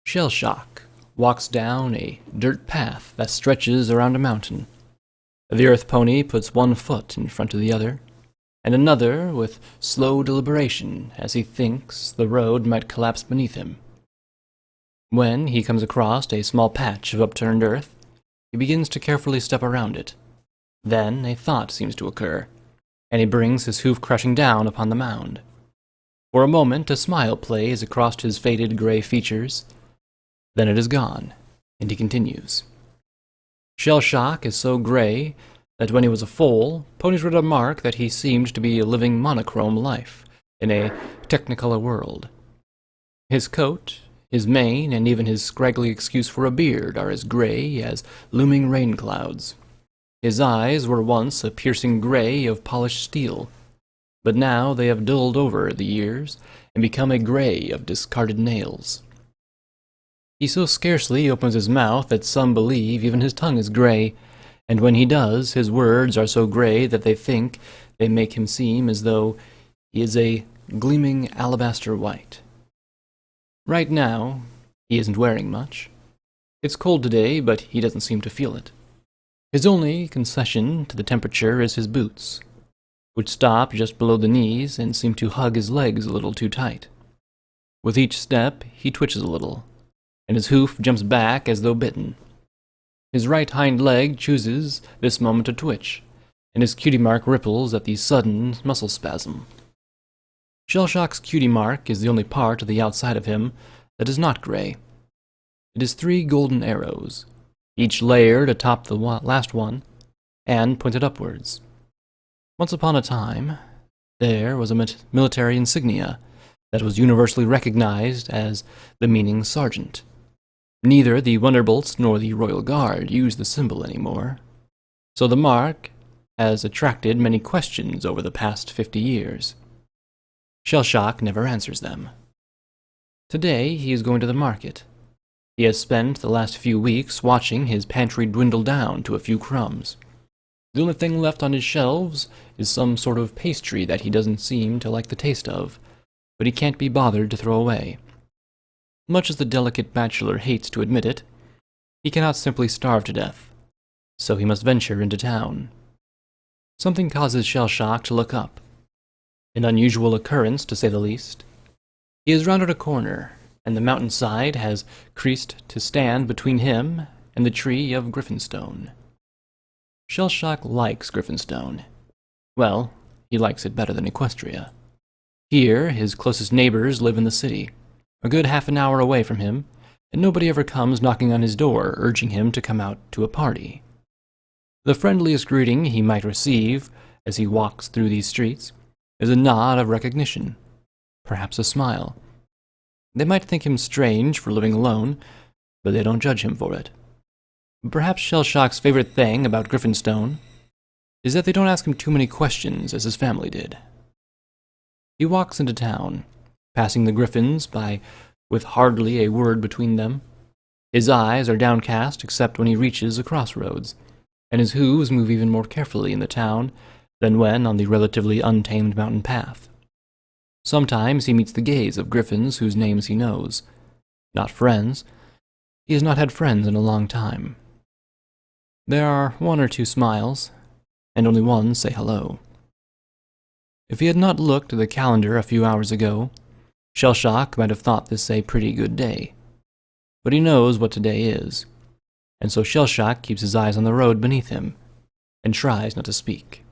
Shellshock walks down a dirt path that stretches around a mountain. The earth pony puts one foot in front of the other, and another with slow deliberation as he thinks the road might collapse beneath him. When he comes across a small patch of upturned earth, he begins to carefully step around it. Then a thought seems to occur, and he brings his hoof crushing down upon the mound. For a moment a smile plays across his faded gray features. Then it is gone, and he continues. Shellshock is so gray that when he was a foal, ponies would remark that he seemed to be a living monochrome life in a technicolor world. His coat, his mane, and even his scraggly excuse for a beard are as gray as looming rain clouds. His eyes were once a piercing gray of polished steel, but now they have dulled over the years and become a gray of discarded nails. He so scarcely opens his mouth that some believe even his tongue is gray, and when he does, his words are so gray that they think they make him seem as though he is a gleaming alabaster white. Right now, he isn't wearing much. It's cold today, but he doesn't seem to feel it. His only concession to the temperature is his boots, which stop just below the knees and seem to hug his legs a little too tight. With each step, he twitches a little, and his hoof jumps back as though bitten. His right hind leg chooses this moment to twitch, and his cutie mark ripples at the sudden muscle spasm. Shellshock's cutie mark is the only part of the outside of him that is not gray. It is 3 golden arrows, each layered atop the last one, and pointed upwards. Once upon a time, there was a military insignia that was universally recognized as the meaning sergeant. Neither the Wonderbolts nor the Royal Guard use the symbol anymore, so the mark has attracted many questions over the past 50 years. Shellshock never answers them. Today he is going to the market. He has spent the last few weeks watching his pantry dwindle down to a few crumbs. The only thing left on his shelves is some sort of pastry that he doesn't seem to like the taste of, but he can't be bothered to throw away. Much as the delicate bachelor hates to admit it, he cannot simply starve to death, so he must venture into town. Something causes Shellshock to look up. An unusual occurrence, to say the least. He has rounded a corner, and the mountainside has creased to stand between him and the tree of Griffinstone. Shellshock likes Griffinstone. Well, he likes it better than Equestria. Here, his closest neighbors live in the city, a good half an hour away from him, and nobody ever comes knocking on his door urging him to come out to a party. The friendliest greeting he might receive as he walks through these streets is a nod of recognition, perhaps a smile. They might think him strange for living alone, but they don't judge him for it. Perhaps Shellshock's favorite thing about Griffinstone is that they don't ask him too many questions as his family did. He walks into town, passing the Griffins by with hardly a word between them. His eyes are downcast except when he reaches a crossroads, and his hooves move even more carefully in the town than when on the relatively untamed mountain path. Sometimes he meets the gaze of Griffins whose names he knows. Not friends. He has not had friends in a long time. There are 1 or 2 smiles, and only one say hello. If he had not looked at the calendar a few hours ago, Shellshock might have thought this a pretty good day. But he knows what today is, and so Shellshock keeps his eyes on the road beneath him, and tries not to speak.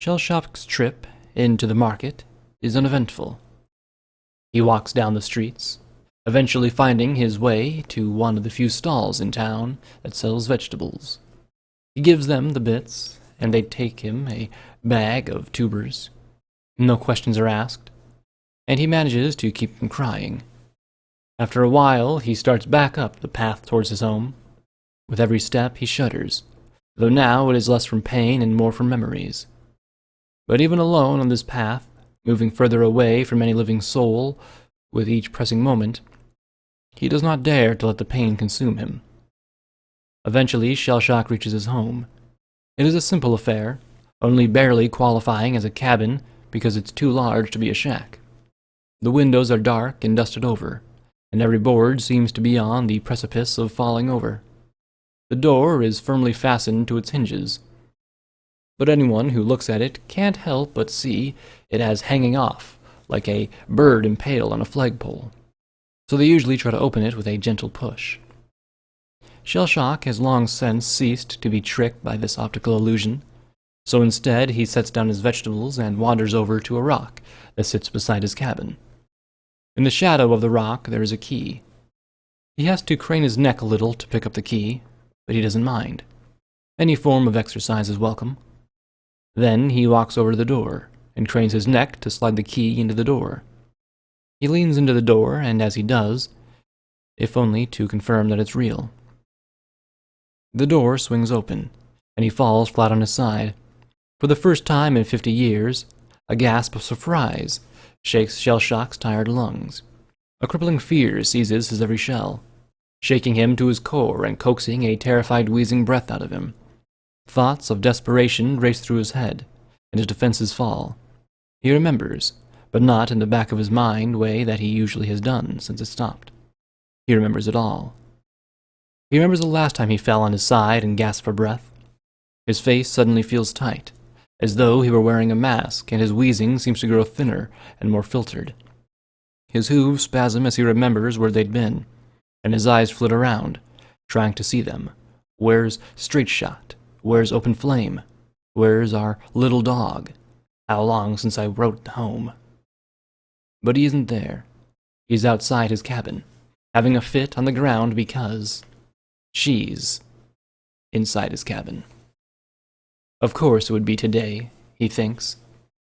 Shellshock's trip into the market is uneventful. He walks down the streets, eventually finding his way to one of the few stalls in town that sells vegetables. He gives them the bits, and they take him a bag of tubers. No questions are asked, and he manages to keep from crying. After a while, he starts back up the path towards his home. With every step, he shudders, though now it is less from pain and more from memories. But even alone on this path, moving further away from any living soul with each pressing moment, he does not dare to let the pain consume him. Eventually, Shellshock reaches his home. It is a simple affair, only barely qualifying as a cabin because it's too large to be a shack. The windows are dark and dusted over, and every board seems to be on the precipice of falling over. The door is firmly fastened to its hinges, but anyone who looks at it can't help but see it as hanging off, like a bird impaled on a flagpole, so they usually try to open it with a gentle push. Shellshock has long since ceased to be tricked by this optical illusion, so instead he sets down his vegetables and wanders over to a rock that sits beside his cabin. In the shadow of the rock there is a key. He has to crane his neck a little to pick up the key, but he doesn't mind. Any form of exercise is welcome. Then he walks over to the door and cranes his neck to slide the key into the door. He leans into the door, and as he does, if only to confirm that it's real, the door swings open, and he falls flat on his side. For the first time in 50 years, a gasp of surprise shakes Shellshock's tired lungs. A crippling fear seizes his every shell, shaking him to his core and coaxing a terrified wheezing breath out of him. Thoughts of desperation race through his head, and his defenses fall. He remembers, but not in the back of his mind way that he usually has done since it stopped. He remembers it all. He remembers the last time he fell on his side and gasped for breath. His face suddenly feels tight, as though he were wearing a mask, and his wheezing seems to grow thinner and more filtered. His hooves spasm as he remembers where they'd been, and his eyes flit around, trying to see them. Where's Straight Shot? Where's Open Flame? Where's our little dog? How long since I wrote home? But he isn't there. He's outside his cabin, having a fit on the ground because she's inside his cabin. Of course it would be today, he thinks.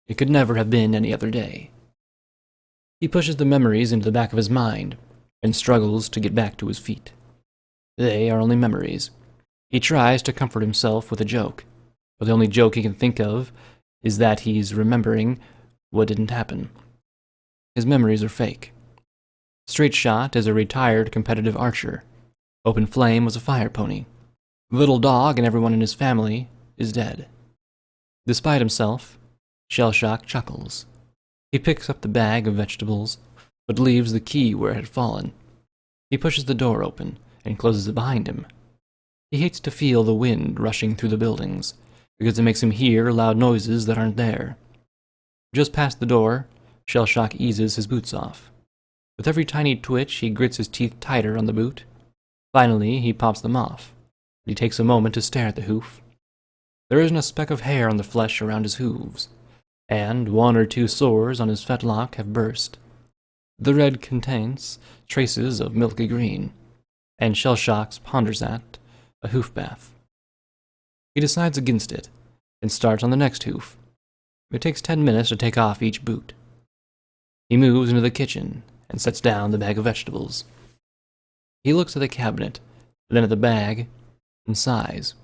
It could never have been any other day. He pushes the memories into the back of his mind and struggles to get back to his feet. They are only memories. He tries to comfort himself with a joke, but the only joke he can think of is that he's remembering what didn't happen. His memories are fake. Straight Shot is a retired competitive archer. Open Flame was a fire pony. The little dog and everyone in his family is dead. Despite himself, Shellshock chuckles. He picks up the bag of vegetables, but leaves the key where it had fallen. He pushes the door open and closes it behind him. He hates to feel the wind rushing through the buildings, because it makes him hear loud noises that aren't there. Just past the door, Shellshock eases his boots off. With every tiny twitch, he grits his teeth tighter on the boot. Finally, he pops them off, but he takes a moment to stare at the hoof. There isn't a speck of hair on the flesh around his hooves, and 1 or 2 sores on his fetlock have burst. The red contains traces of milky green, and Shellshock ponders at a hoof bath. He decides against it, and starts on the next hoof. It takes 10 minutes to take off each boot. He moves into the kitchen and sets down the bag of vegetables. He looks at the cabinet, then at the bag, and sighs.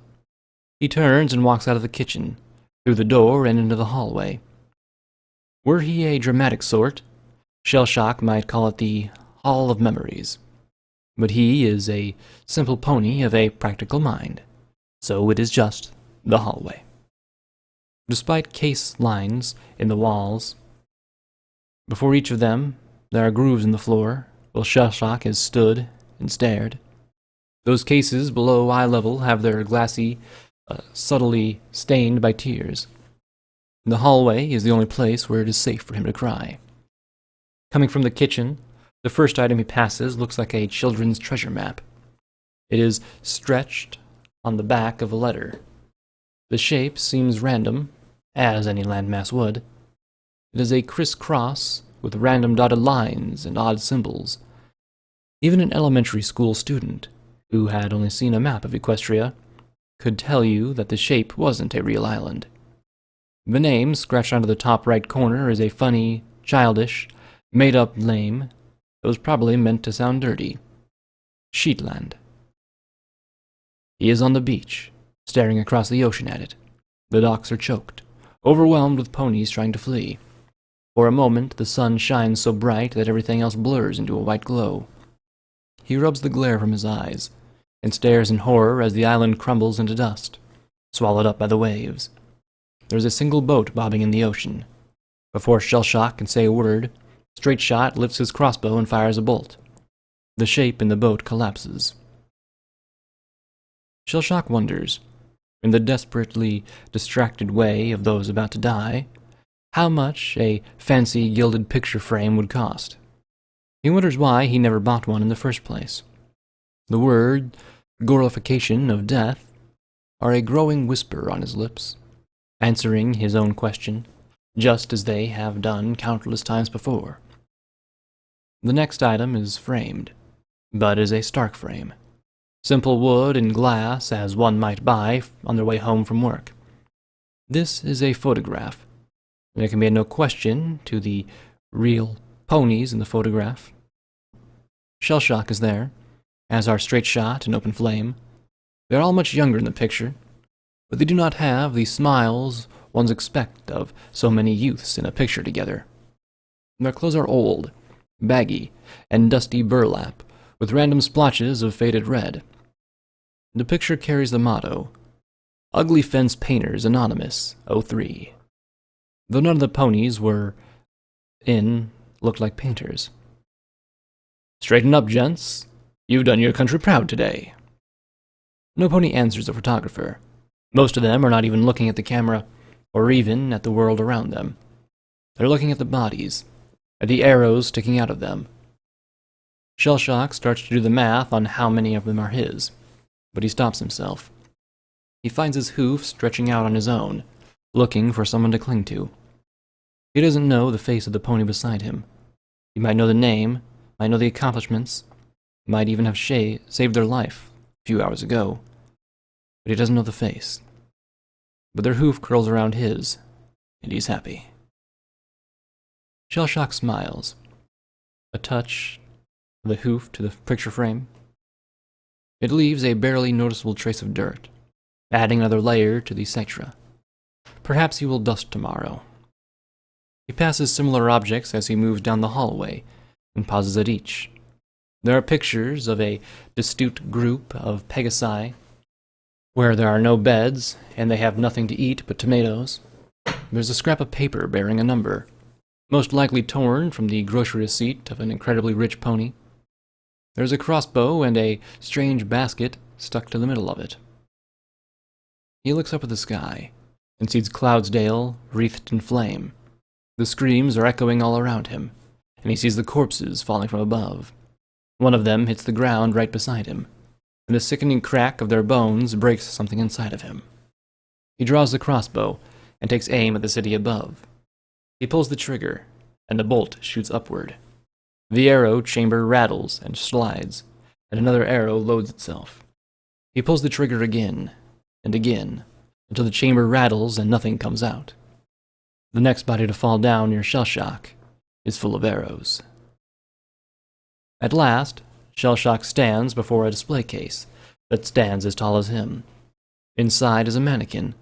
He turns and walks out of the kitchen, through the door and into the hallway. Were he a dramatic sort, Shellshock might call it the Hall of Memories. But he is a simple pony of a practical mind, so it is just the hallway. Despite case lines in the walls, before each of them there are grooves in the floor, while Shellshock has stood and stared. Those cases below eye level have their glassy, subtly stained by tears. The hallway is the only place where it is safe for him to cry. Coming from the kitchen, the first item he passes looks like a children's treasure map. It is stretched on the back of a letter. The shape seems random, as any landmass would. It is a crisscross with random dotted lines and odd symbols. Even an elementary school student, who had only seen a map of Equestria, could tell you that the shape wasn't a real island. The name, scratched onto the top right corner, is a funny, childish, made-up name that was probably meant to sound dirty. Sheetland. He is on the beach, staring across the ocean at it. The docks are choked, overwhelmed with ponies trying to flee. For a moment, the sun shines so bright that everything else blurs into a white glow. He rubs the glare from his eyes, and stares in horror as the island crumbles into dust, swallowed up by the waves. There is a single boat bobbing in the ocean. Before Shellshock can say a word, Straight Shot lifts his crossbow and fires a bolt. The shape in the boat collapses. Shellshock wonders, in the desperately distracted way of those about to die, how much a fancy gilded picture frame would cost. He wonders why he never bought one in the first place. The word glorification of death are a growing whisper on his lips, answering his own question, just as they have done countless times before. The next item is framed, but is a stark frame. Simple wood and glass as one might buy on their way home from work. This is a photograph. There can be no question to the real ponies in the photograph. Shellshock is there, as are Straight Shot and Open Flame. They are all much younger in the picture, but they do not have the smiles ones expect of so many youths in a picture together. Their clothes are old, baggy, and dusty burlap, with random splotches of faded red. The picture carries the motto, Ugly Fence Painters Anonymous, 03. Though none of the ponies looked like painters. Straighten up, gents. You've done your country proud today. No pony answers the photographer. Most of them are not even looking at the camera, or even at the world around them. They're looking at the bodies, at the arrows sticking out of them. Shellshock starts to do the math on how many of them are his, but he stops himself. He finds his hoof stretching out on his own, looking for someone to cling to. He doesn't know the face of the pony beside him. He might know the name, might know the accomplishments, might even have saved their life a few hours ago, but he doesn't know the face. But their hoof curls around his, and he's happy. Shellshock smiles. A touch of the hoof to the picture frame. It leaves a barely noticeable trace of dirt, adding another layer to the cetra. Perhaps he will dust tomorrow. He passes similar objects as he moves down the hallway, and pauses at each. There are pictures of a destitute group of Pegasi, where there are no beds, and they have nothing to eat but tomatoes. There's a scrap of paper bearing a number, most likely torn from the grocery receipt of an incredibly rich pony. There's a crossbow and a strange basket stuck to the middle of it. He looks up at the sky, and sees Cloudsdale wreathed in flame. The screams are echoing all around him, and he sees the corpses falling from above. One of them hits the ground right beside him, and the sickening crack of their bones breaks something inside of him. He draws the crossbow and takes aim at the city above. He pulls the trigger, and a bolt shoots upward. The arrow chamber rattles and slides, and another arrow loads itself. He pulls the trigger again, and again, until the chamber rattles and nothing comes out. The next body to fall down near Shellshock is full of arrows. At last, Shellshock stands before a display case that stands as tall as him. Inside is a mannequin,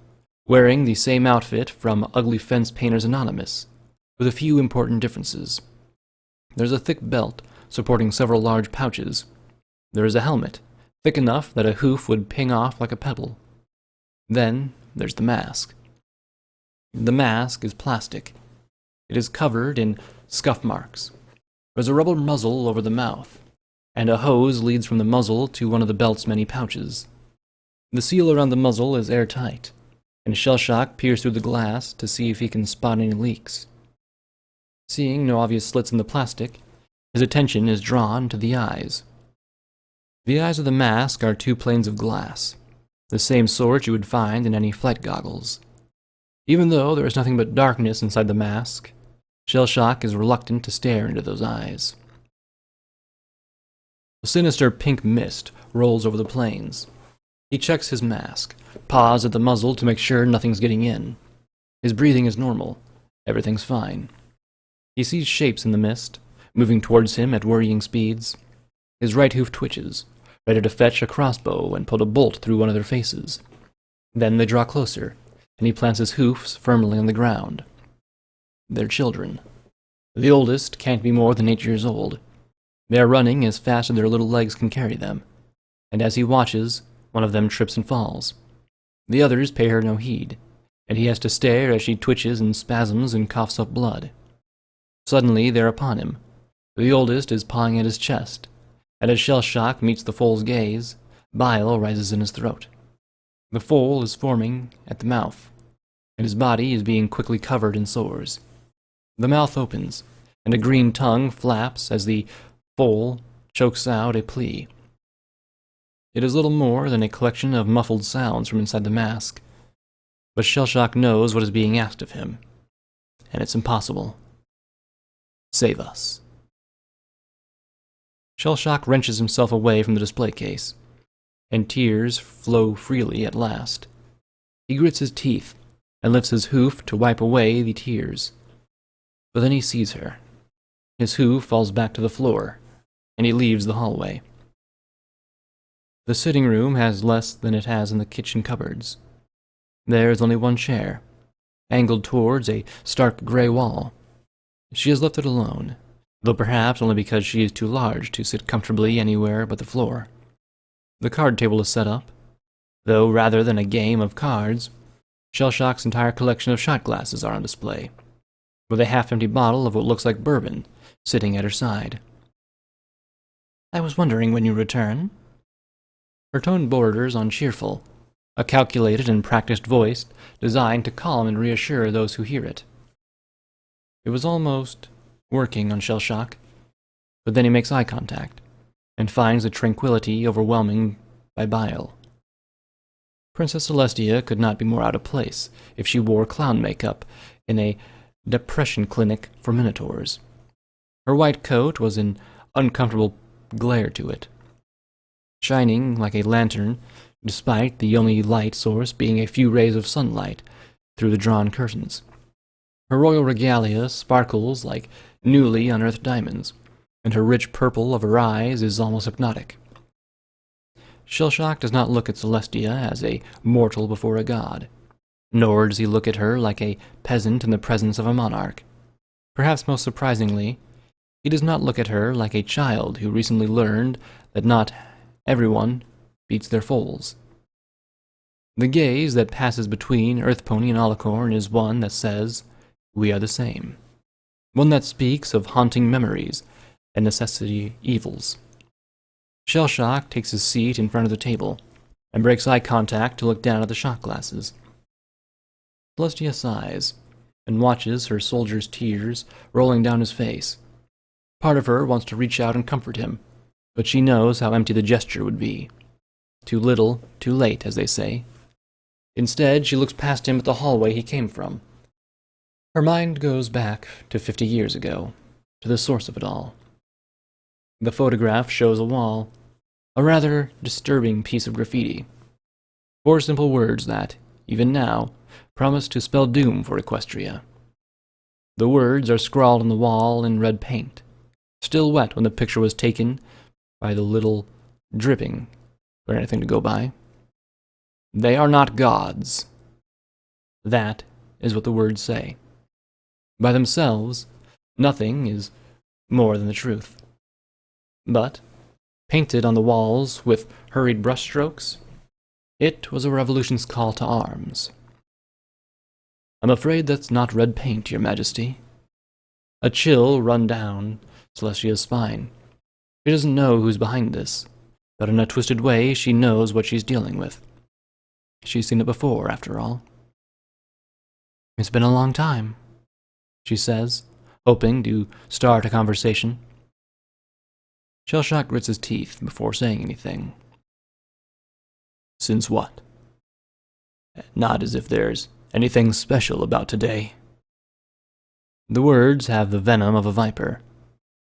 wearing the same outfit from Ugly Fence Painters Anonymous, with a few important differences. There's a thick belt supporting several large pouches. There is a helmet, thick enough that a hoof would ping off like a pebble. Then there's the mask. The mask is plastic. It is covered in scuff marks. There's a rubber muzzle over the mouth, and a hose leads from the muzzle to one of the belt's many pouches. The seal around the muzzle is airtight, and Shellshock peers through the glass to see if he can spot any leaks. Seeing no obvious slits in the plastic, his attention is drawn to the eyes. The eyes of the mask are two planes of glass, the same sort you would find in any flight goggles. Even though there is nothing but darkness inside the mask, Shellshock is reluctant to stare into those eyes. A sinister pink mist rolls over the plains. He checks his mask, paws at the muzzle to make sure nothing's getting in. His breathing is normal. Everything's fine. He sees shapes in the mist, moving towards him at worrying speeds. His right hoof twitches, ready to fetch a crossbow and put a bolt through one of their faces. Then they draw closer, and he plants his hoofs firmly on the ground. They're children. The oldest can't be more than 8 years old. They are running as fast as their little legs can carry them, and as he watches, one of them trips and falls. The others pay her no heed, and he has to stare as she twitches and spasms and coughs up blood. Suddenly they're upon him. The oldest is pawing at his chest, and as Shellshock meets the foal's gaze, bile rises in his throat. The foal is forming at the mouth, and his body is being quickly covered in sores. The mouth opens, and a green tongue flaps as the foal chokes out a plea. It is little more than a collection of muffled sounds from inside the mask, but Shellshock knows what is being asked of him, and it's impossible. Save us. Shellshock wrenches himself away from the display case, and tears flow freely at last. He grits his teeth and lifts his hoof to wipe away the tears. But then he sees her. His hoof falls back to the floor, and he leaves the hallway. The sitting room has less than it has in the kitchen cupboards. There is only one chair, angled towards a stark gray wall. She has left it alone, though perhaps only because she is too large to sit comfortably anywhere but the floor. The card table is set up, though rather than a game of cards, Shellshock's entire collection of shot glasses are on display, with a half-empty bottle of what looks like bourbon sitting at her side. "I was wondering when you return." Her tone borders on cheerful, a calculated and practiced voice designed to calm and reassure those who hear it. It was almost working on Shellshock, but then he makes eye contact and finds the tranquility overwhelming by bile. Princess Celestia could not be more out of place if she wore clown makeup in a depression clinic for minotaurs. Her white coat was an uncomfortable glare to it, shining like a lantern despite the only light source being a few rays of sunlight through the drawn curtains. Her royal regalia sparkles like newly unearthed diamonds, and her rich purple of her eyes is almost hypnotic. Shellshock does not look at Celestia as a mortal before a god, nor does he look at her like a peasant in the presence of a monarch. Perhaps most surprisingly, he does not look at her like a child who recently learned that not everyone beats their foals. The gaze that passes between Earthpony and Alicorn is one that says, "We are the same." One that speaks of haunting memories and necessity evils. Shellshock takes his seat in front of the table and breaks eye contact to look down at the shot glasses. Celestia sighs and watches her soldier's tears rolling down his face. Part of her wants to reach out and comfort him, but she knows how empty the gesture would be. Too little, too late, as they say. Instead, she looks past him at the hallway he came from. Her mind goes back to 50 years ago, to the source of it all. The photograph shows a wall, a rather disturbing piece of graffiti. 4 simple words that, even now, promise to spell doom for Equestria. The words are scrawled on the wall in red paint, still wet when the picture was taken by the little dripping or anything to go by. They are not gods. That is what the words say. By themselves, nothing is more than the truth. But, painted on the walls with hurried brushstrokes, it was a revolution's call to arms. "I'm afraid that's not red paint, Your Majesty." A chill run down Celestia's spine. She doesn't know who's behind this, but in a twisted way she knows what she's dealing with. She's seen it before, after all. "It's been a long time," she says, hoping to start a conversation. Shellshock grits his teeth before saying anything. "Since what? Not as if there's anything special about today." The words have the venom of a viper,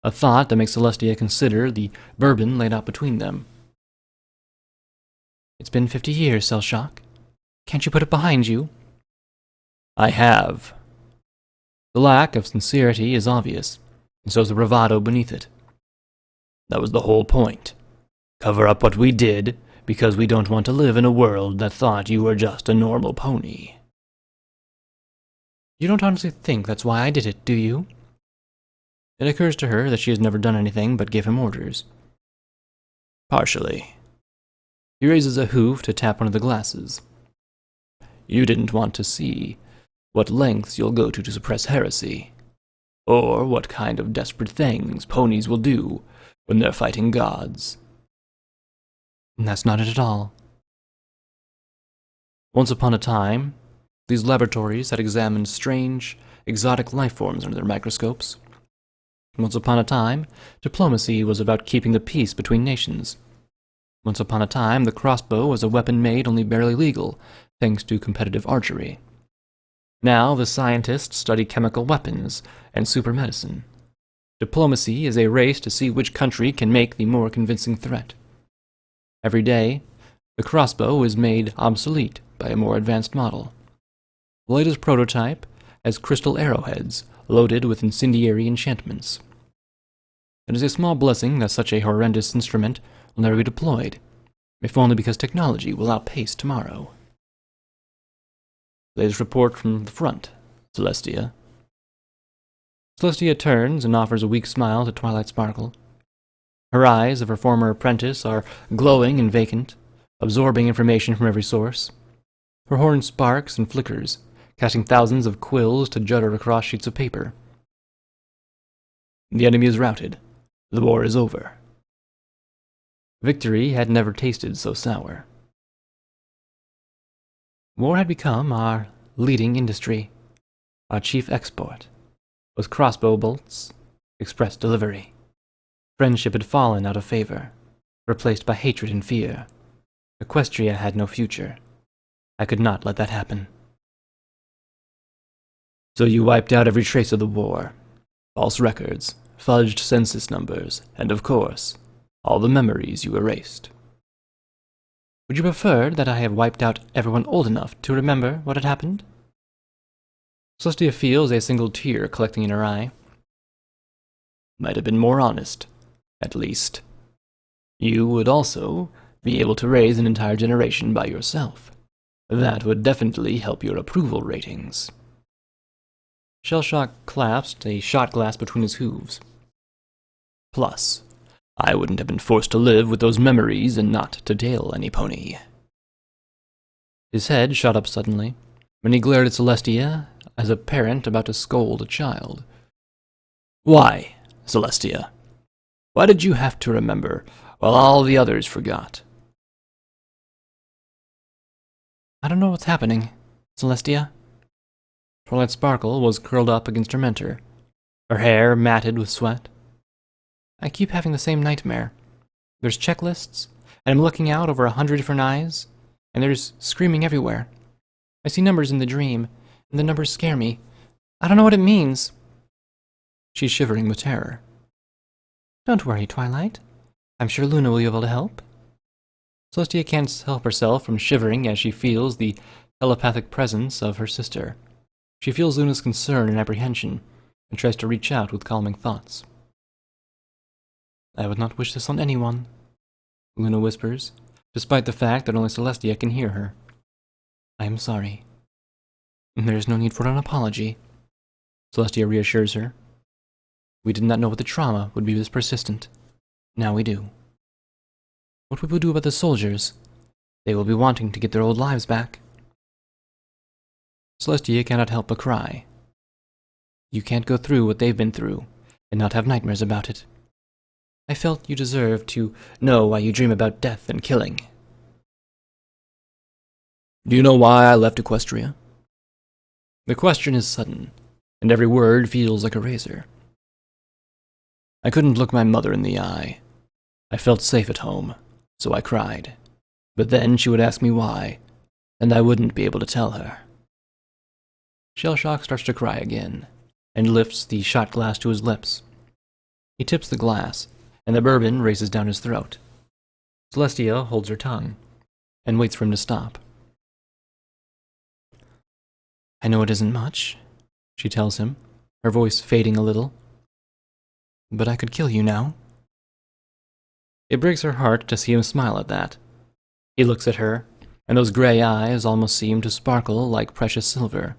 a thought that makes Celestia consider the bourbon laid out between them. "It's been 50 years, Shellshock. Can't you put it behind you?" "I have." The lack of sincerity is obvious, and so is the bravado beneath it. "That was the whole point. Cover up what we did, because we don't want to live in a world that thought you were just a normal pony." "You don't honestly think that's why I did it, do you?" It occurs to her that she has never done anything but give him orders. "Partially." He raises a hoof to tap one of the glasses. "You didn't want to see what lengths you'll go to suppress heresy. or what kind of desperate things ponies will do when they're fighting gods. That's not it at all. Once upon a time, these laboratories had examined strange, exotic life forms under their microscopes. Once upon a time, diplomacy was about keeping the peace between nations. Once upon a time, the crossbow was a weapon made only barely legal, thanks to competitive archery. Now the scientists study chemical weapons and super medicine. Diplomacy is a race to see which country can make the more convincing threat. Every day, the crossbow is made obsolete by a more advanced model. The latest prototype has crystal arrowheads loaded with incendiary enchantments. It is a small blessing that such a horrendous instrument will never be deployed, if only because technology will outpace tomorrow. Latest report from the front, Celestia. Celestia turns and offers a weak smile to Twilight Sparkle. Her eyes of her former apprentice are glowing and vacant, absorbing information from every source. Her horn sparks and flickers, casting thousands of quills to judder across sheets of paper. The enemy is routed. The war is over. Victory had never tasted so sour. War had become our leading industry. Our chief export was crossbow bolts, express delivery. Friendship had fallen out of favor, replaced by hatred and fear. Equestria had no future. I could not let that happen. So you wiped out every trace of the war. False records, fudged census numbers, and of course, all the memories you erased. Would you prefer that I have wiped out everyone old enough to remember what had happened? Celestia feels a single tear collecting in her eye. Might have been more honest, at least. You would also be able to raise an entire generation by yourself. That would definitely help your approval ratings. Shellshock clasped a shot glass between his hooves. Plus, I wouldn't have been forced to live with those memories and not to tail any pony. His head shot up suddenly, when he glared at Celestia as a parent about to scold a child. Why, Celestia? Why did you have to remember while all the others forgot? I don't know what's happening, Celestia. Twilight Sparkle was curled up against her mentor, her hair matted with sweat. I keep having the same nightmare. There's checklists, and I'm looking out over 100 different eyes, and there's screaming everywhere. I see numbers in the dream, and the numbers scare me. I don't know what it means. She's shivering with terror. Don't worry, Twilight. I'm sure Luna will be able to help. Celestia can't help herself from shivering as she feels the telepathic presence of her sister. She feels Luna's concern and apprehension, and tries to reach out with calming thoughts. I would not wish this on anyone, Luna whispers, despite the fact that only Celestia can hear her. I am sorry. There is no need for an apology, Celestia reassures her. We did not know what the trauma would be this persistent. Now we do. What will we do about the soldiers? They will be wanting to get their old lives back. Celestia cannot help but cry. You can't go through what they've been through, and not have nightmares about it. I felt you deserved to know why you dream about death and killing. Do you know why I left Equestria? The question is sudden, and every word feels like a razor. I couldn't look my mother in the eye. I felt safe at home, so I cried. But then she would ask me why, and I wouldn't be able to tell her. Shellshock starts to cry again, and lifts the shot glass to his lips. He tips the glass, and the bourbon races down his throat. Celestia holds her tongue, and waits for him to stop. I know it isn't much, she tells him, her voice fading a little. But I could kill you now. It breaks her heart to see him smile at that. He looks at her, and those gray eyes almost seem to sparkle like precious silver.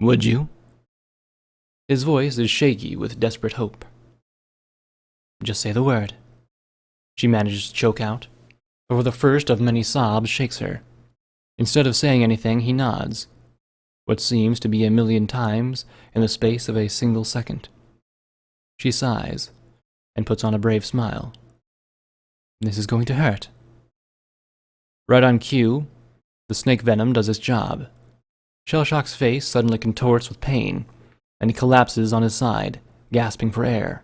Would you? His voice is shaky with desperate hope. Just say the word. She manages to choke out, before the first of many sobs shakes her. Instead of saying anything, he nods. what seems to be 1,000,000 times in the space of a single second. She sighs, and puts on a brave smile. This is going to hurt. Right on cue, the snake venom does its job. Shellshock's face suddenly contorts with pain, and he collapses on his side, gasping for air.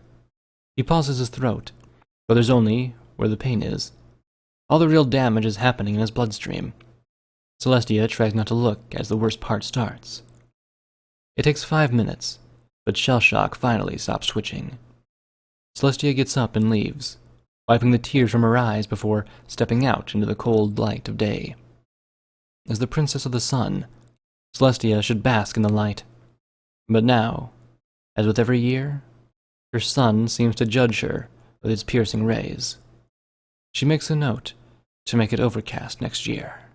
He pauses his throat, but there's only where the pain is. All the real damage is happening in his bloodstream. Celestia tries not to look as the worst part starts. It takes 5 minutes, but Shellshock finally stops twitching. Celestia gets up and leaves, wiping the tears from her eyes before stepping out into the cold light of day. As the Princess of the Sun, Celestia should bask in the light. But now, as with every year, her sun seems to judge her with its piercing rays. She makes a note to make it overcast next year.